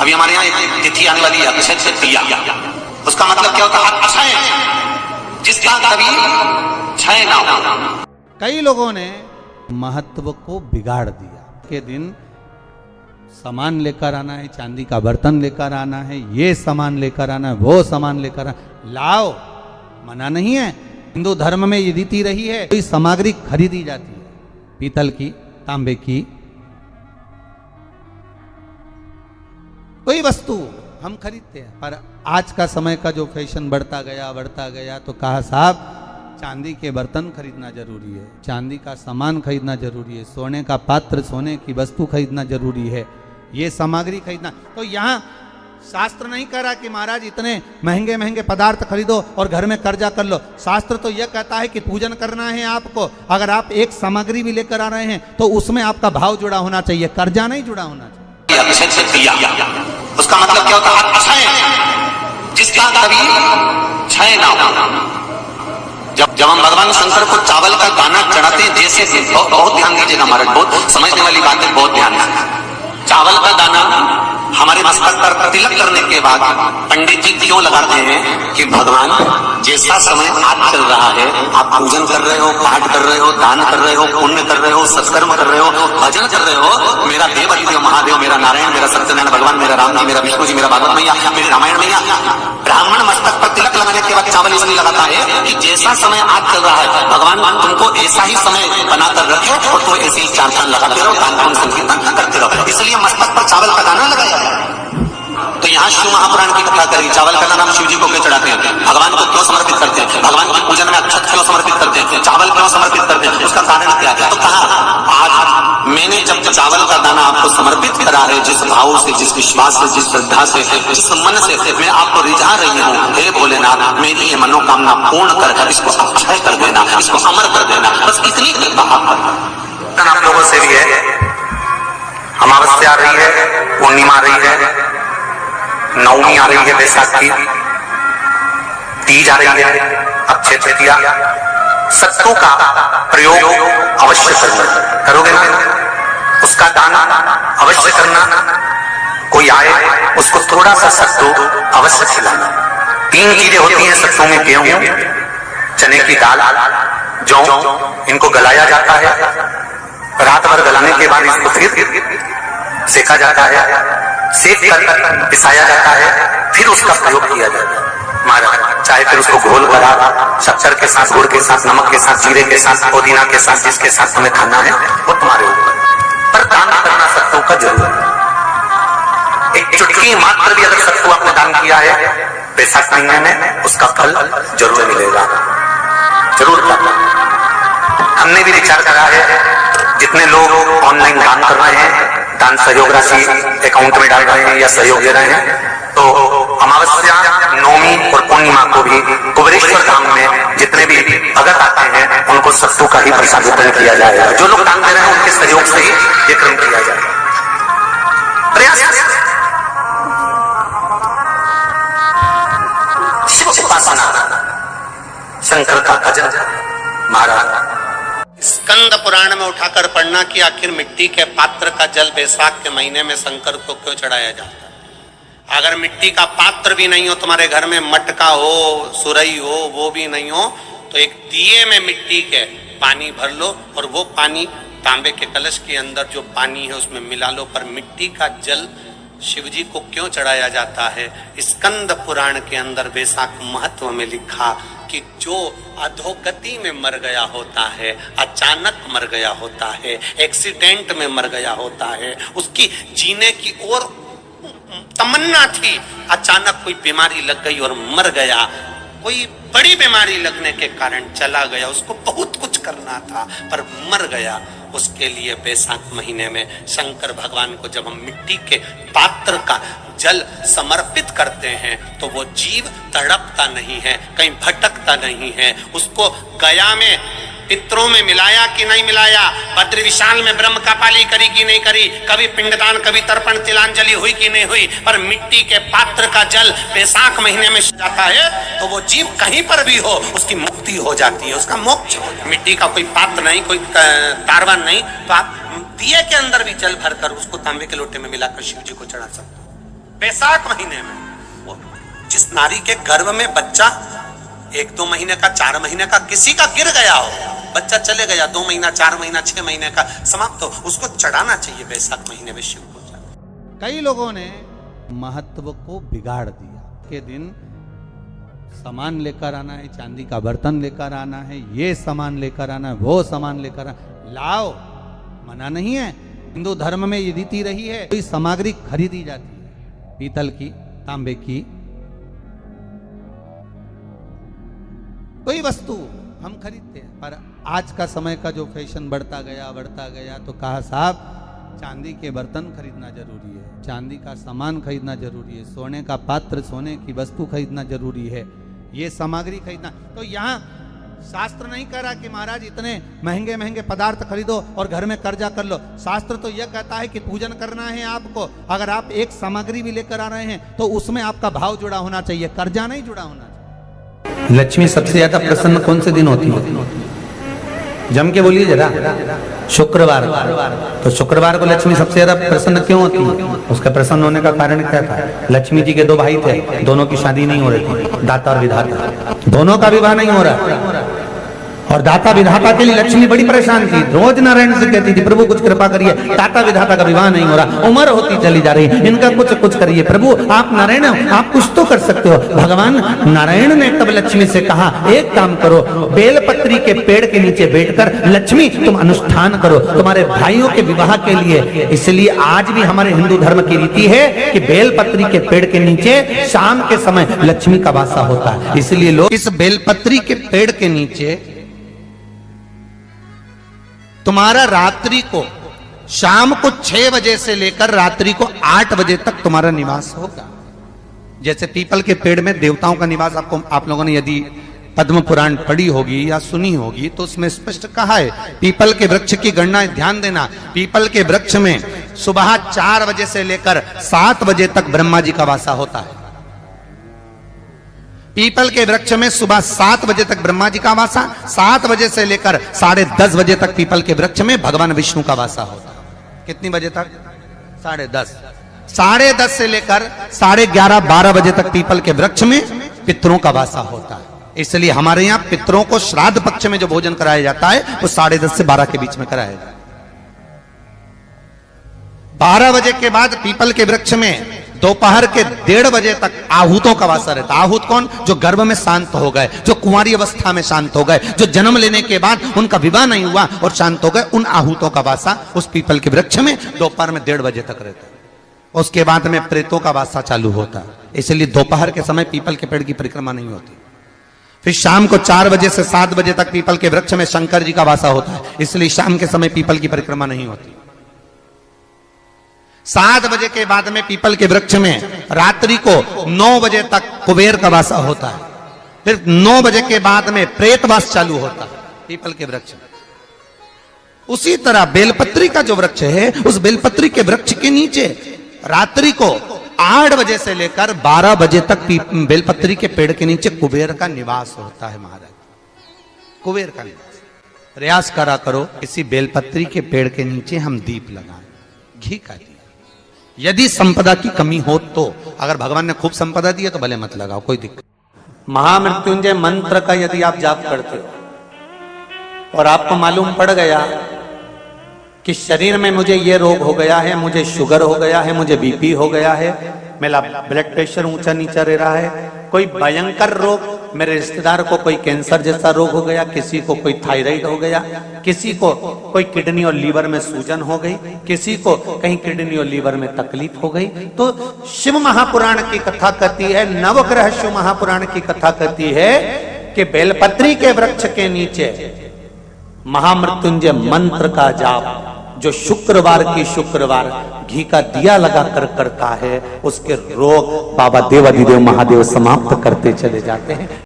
अभी हमारे यहाँ एक तिथि आने वाली है अक्षय तृतीया। उसका मतलब क्या होता है? अक्षय, जिसका कभी क्षय ना हो। कई लोगों ने महत्व को बिगाड़ दिया के दिन सामान लेकर आना है, चांदी का बर्तन लेकर आना है, ये सामान लेकर आना है, वो सामान लेकर आना, लाओ, मना नहीं है। हिंदू धर्म में ये रीति रही है, कोई सामग्री खरीदी जाती है, पीतल की, तांबे की, कोई वस्तु हम खरीदते हैं। पर आज का समय का जो फैशन बढ़ता गया तो कहा साहब चांदी के बर्तन खरीदना जरूरी है, चांदी का सामान खरीदना जरूरी है, सोने का पात्र, सोने की वस्तु खरीदना जरूरी है, ये सामग्री खरीदना। तो यहाँ शास्त्र नहीं कह रहा कि महाराज इतने महंगे महंगे पदार्थ खरीदो और घर में कर्जा कर लो। शास्त्र तो यह कहता है कि पूजन करना है आपको। अगर आप एक सामग्री भी लेकर आ रहे हैं तो उसमें आपका भाव जुड़ा होना चाहिए, कर्जा नहीं जुड़ा होना चाहिए। अक्षय तृतीया, उसका मतलब क्या होता है? अक्षय, जिसका कभी क्षय ना हो। जब हम भगवान शंकर को चावल का दाना चढ़ाते हैं, जैसे बहुत ध्यान दीजिएगा महाराज, बहुत समझने वाली बात है, बहुत ध्यान से। चावल का दाना हमारे मस्तक पर तिलक करने के बाद पंडित जी क्यों लगाते हैं कि भगवान जैसा समय आज चल रहा है, आप पूजन कर रहे हो, पाठ कर रहे हो, दान कर रहे हो, पुण्य कर रहे हो, सत्कर्म कर रहे हो, भजन कर रहे हो, मेरा देव अधिदेव महादेव, मेरा नारायण, मेरा सत्यनारायण भगवान, मेरा राम जी, मेरा विष्णु जी, मेरा भागवत मैया, मेरी रामायण मैया। ब्राह्मण मस्तक पर तिलक लगाने के बाद चावल इसलिए लगाता है कि जैसा समय आज चल रहा है, भगवान तुमको ऐसा ही समय बनाकर रखे और तो ऐसे ही चार चांद लगाते रहो, दान पुण्य संकीर्तन करते रहो, इसलिए मस्तक पर चावल का दाना लगाया है। तो यहाँ शिव महापुराण की कथा करेगी, चावल का दाना शिव जी को क्यों चढ़ाते हैं, भगवान को क्यों समर्पित करते हैं, भगवान के पूजन में अक्षत क्यों समर्पित करते हैं, चावल क्यों समर्पित करते हैं, उसका कारण क्या है? तो कहा आज मैंने जब चावल का दाना आपको समर्पित करा है, जिस भाव से, जिस विश्वास से, जिस श्रद्धा से, जिस मन से मैं आपको रिझा रही हूँ, हे भोलेनाथ मेरी ये मनोकामना पूर्ण कर, इसको अक्षय कर देना, इसको अमर कर देना, बस इतनी कृपा आप कर। आप लोगों से भी है, अमावस्या आ रही है, पूर्णिमा आ रही है, नवमी आ रही है, बैसाख की तीज आ रही है, अक्षय तृतीया, सत्तू का प्रयोग अवश्य करना, करोगे ना? उसका दान अवश्य करना, कोई आए उसको थोड़ा सा सत्तू अवश्य खिलाना। 3 चीजें होती हैं सत्तू में, गेहूं, चने की दाल, जौ, इनको गलाया जाता है, रात भर गलाने के बाद इसको फिर सेका जाता है, सेक कर पिसाया जाता है, फिर उसका प्रयोग किया जाता है महाराज। चाहे फिर उसको घोल करा शक्कर के साथ, गुड़ के साथ, नमक के साथ, जीरे के साथ, पुदीना के साथ, जिसके साथ तुम्हें खाना है वो तुम्हारे ऊपर, पर दान करना सत्तू का जरूर है। एक चुटकी मात्र भी अगर सत्तू आपने दान किया है बैसाख महीने में, उसका फल जरूर मिलेगा, जरूर करना। हमने भी विचार करा है, जितने लोग ऑनलाइन दान कर रहे हैं, दान सहयोग राशि अकाउंट में डाल रहे हैं या सहयोग दे रहे हैं, तो अमावस्या, नवमी और पूर्णिमा को भी कुबेरेश्वर धाम में जितने भी भगत आते हैं उनको सत्तू का ही प्रसाद वितरण किया जाएगा। जो लोग दान दे रहे हैं उनके सहयोग से ही ये क्रम किया जाएगा। प्रयास शिव उपासना, शंकर का भजन महाराज। स्कंद पुराण में उठाकर पढ़ना कि आखिर मिट्टी के पात्र का जल बैसाख के महीने में शंकर को क्यों चढ़ाया जाता है। अगर मिट्टी का पात्र भी नहीं हो, तुम्हारे घर में मटका हो, सुरई हो, वो भी नहीं हो, तो एक दिए में मिट्टी के पानी भर लो और वो पानी तांबे के कलश के अंदर जो पानी है उसमें मिला लो। पर मिट्टी का जल शिव जी को क्यों चढ़ाया जाता है? स्कंद पुराण के अंदर बैसाख महत्व में लिखा कि जो अधोगति में मर गया होता है, अचानक मर गया होता है, एक्सीडेंट में मर गया होता है, उसकी जीने की और तमन्ना थी, अचानक कोई बीमारी लग गई और मर गया, कोई बड़ी बीमारी लगने के कारण चला गया, उसको बहुत कुछ करना था पर मर गया। उसके लिए बैसाख महीने में शंकर भगवान को जब हम मिट्टी के पात्र का जल समर्पित करते हैं तो वो जीव तड़पता नहीं है, कहीं भटकता नहीं है। उसको गया में पितरों में मिलाया कि नहीं मिलाया, बद्र विशाल में ब्रह्म का पाली करी कि नहीं करी, कभी पिंडदान, कभी तर्पण, तिलांजलि हुई कि नहीं हुई, पर मिट्टी के पात्र का जल बैसाख महीने में जाता है तो वो जीव कहीं पर भी हो उसकी मुक्ति हो जाती है, उसका मोक्ष। मिट्टी का कोई पात्र नहीं, कोई तारवन नहीं, तो आप दिए के अंदर भी जल भरकर उसको तांबे के लोटे में मिलाकर शिव जी को चढ़ा सकते हो। बैसाख महीने में वो जिस नारी के गर्भ में बच्चा 1-2 महीने का, 4 महीने का, किसी का गिर गया हो, बच्चा चले गया 2 महीना, 4 महीना, 6 महीने का समाप्त हो, उसको चढ़ाना चाहिए बैसाख महीने में शिव को। कई लोगों ने महत्व को बिगाड़ दिया के दिन सामान लेकर आना है, चांदी का बर्तन लेकर आना है, ये सामान लेकर आना है, वो सामान लेकर आना, लाओ, मना नहीं है। हिंदू धर्म में ये रीति रही है, कोई सामग्री खरीदी जाती है, पीतल की, तांबे की, कोई वस्तु हम खरीदते हैं। पर आज का समय का जो फैशन बढ़ता गया तो कहा साहब चांदी के बर्तन खरीदना जरूरी है, चांदी का सामान खरीदना जरूरी है, सोने का पात्र, सोने की वस्तु खरीदना जरूरी है, ये सामग्री खरीदना। तो यहाँ शास्त्र नहीं कह रहा कि महाराज इतने महंगे महंगे पदार्थ खरीदो और घर में कर्जा कर लो। शास्त्र तो यह कहता है कि पूजन करना है आपको, अगर आप एक सामग्री भी लेकर आ रहे हैं तो उसमें आपका भाव जुड़ा होना चाहिए, कर्जा नहीं जुड़ा होना चाहिए। लक्ष्मी सबसे ज्यादा प्रसन्न कौन से दिन होती है? जम के बोलिए जरा। शुक्रवार। तो शुक्रवार को लक्ष्मी सबसे ज्यादा प्रसन्न क्यों होती है? उसका प्रसन्न होने का कारण क्या था? लक्ष्मी जी के 2 भाई थे, दोनों की शादी नहीं हो रही थी, दाता और विधाता, दोनों का विवाह नहीं हो रहा। और दाता विधाता के लिए लक्ष्मी बड़ी परेशान थी, रोज नारायण से कहती थी प्रभु कुछ कृपा करिए, दाता विधाता का विवाह नहीं हो रहा, उम्र होती चली जा रही, इनका कुछ करिए प्रभु, आप नारायण आप कुछ तो कर सकते हो। भगवान नारायण ने तब लक्ष्मी से कहा एक काम करो, बेलपत्री के पेड़ के नीचे बैठकर लक्ष्मी तुम अनुष्ठान करो तुम्हारे भाइयों के विवाह के लिए। इसलिए आज भी हमारे हिंदू धर्म की रीति है कि बेलपत्री के पेड़ के नीचे शाम के समय लक्ष्मी का वासा होता है। इसलिए लोग इस बेलपत्री के पेड़ के नीचे तुम्हारा रात्रि को शाम को 6 बजे से लेकर रात्रि को 8 बजे तक तुम्हारा निवास होगा। जैसे पीपल के पेड़ में देवताओं का निवास, आपको आप लोगों ने यदि पद्म पुराण पढ़ी होगी या सुनी होगी तो उसमें स्पष्ट कहा है, पीपल के वृक्ष की गणना ध्यान देना, पीपल के वृक्ष में सुबह 4 बजे से लेकर 7 बजे तक ब्रह्मा जी का वासा होता है। पीपल के वृक्ष में सुबह 7 बजे तक ब्रह्मा जी का वासा, 7 बजे से लेकर 10:30 बजे तक पीपल के वृक्ष में भगवान विष्णु का वासा होता है। कितनी बजे तक? 10:30। 10:30 से लेकर 11:30 12 बजे तक पीपल के वृक्ष में पितरों का वासा होता है। इसलिए हमारे यहाँ पितरों को श्राद्ध पक्ष में जो भोजन कराया जाता है वो 10:30 से 12 के बीच में कराया जाता है। 12 बजे के बाद पीपल के वृक्ष में दोपहर के 1:30 बजे तक आहूतों का वासा रहता है। आहूत कौन? जो गर्भ में शांत हो गए, जो कुंवारी अवस्था में शांत हो गए, जो जन्म लेने के बाद उनका विवाह नहीं हुआ और शांत हो गए, उन आहूतों का वासा उस पीपल के वृक्ष में दोपहर में 1:30 बजे तक रहता है। उसके बाद में प्रेतों का वासा चालू होता है। इसलिए दोपहर के समय पीपल के पेड़ की परिक्रमा नहीं होती। फिर शाम को 4 बजे से 7 बजे तक पीपल के वृक्ष में शंकर जी का वासा होता है। इसलिए शाम के समय पीपल की परिक्रमा नहीं होती। 7 बजे के बाद में पीपल के वृक्ष में रात्रि को 9 बजे तक कुबेर का वासा होता है। फिर 9 बजे के बाद में प्रेतवास चालू होता है पीपल के वृक्ष में। उसी तरह बेलपत्री का जो वृक्ष है, उस बेलपत्री के वृक्ष के नीचे रात्रि को 8 बजे से लेकर 12 बजे तक बेलपत्री के पेड़ के नीचे कुबेर का निवास होता है। महाराज, कुबेर का निवास। प्रयास करा करो इसी बेलपत्री के पेड़ के नीचे हम दीप लगाएं, घी का दीप। यदि संपदा की कमी हो तो, अगर भगवान ने खूब संपदा दी है तो भले मत लगाओ, कोई दिक्कत। महामृत्युंजय मंत्र का यदि आप जाप करते हो और आपको मालूम पड़ गया कि शरीर में मुझे ये रोग हो गया है, मुझे शुगर हो गया है, मुझे बीपी हो गया है, मेरा ब्लड प्रेशर ऊंचा नीचा रह रहा है, कोई भयंकर रोग, मेरे रिश्तेदार को कोई कैंसर जैसा रोग हो गया, किसी को कोई थायराइड हो गया, किसी को कोई किडनी और लीवर में सूजन हो गई, किसी को कहीं किडनी और लीवर में तकलीफ हो गई, तो शिव महापुराण की कथा कहती है, नवग्रह शिव महापुराण की कथा कहती है कि बेलपत्री के वृक्ष के नीचे महामृत्युंजय मंत्र का जाप जो शुक्रवार की शुक्रवार घी का दिया लगा कर करता है, उसके रोग बाबा देवाधिदेव महादेव समाप्त करते चले जाते हैं।